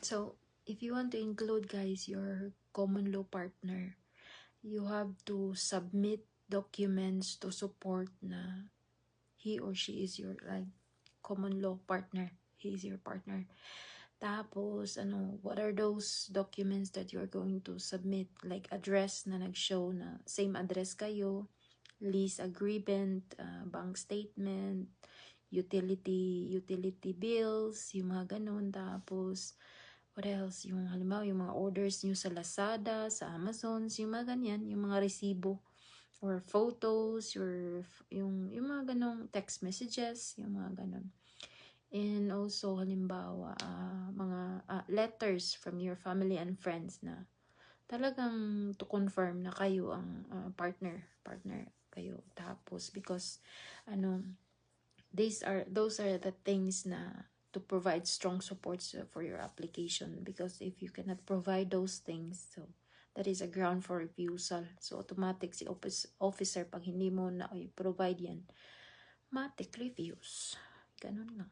So, if you want to include, guys, your common law partner, you have to submit documents to support na he or she is your like common law partner. He is your partner. Tapos, what are those documents that you're going to submit? Like address na nag-show na same address kayo, lease agreement, bank statement, utility bills, yung mga ganun. Tapos, what else? Yung halimbawa, yung mga orders nyo sa Lazada, sa Amazon, yung mga ganyan, yung mga resibo or photos, yung mga ganong text messages, yung mga ganon. And also, halimbawa, mga letters from your family and friends na talagang to confirm na kayo ang partner kayo. Tapos, because, those are the things na to provide strong supports for your application, because if you cannot provide those things, so that is a ground for refusal. So automatic si officer pag hindi mo na i-provide yan, automatic refuse. Ganun lang.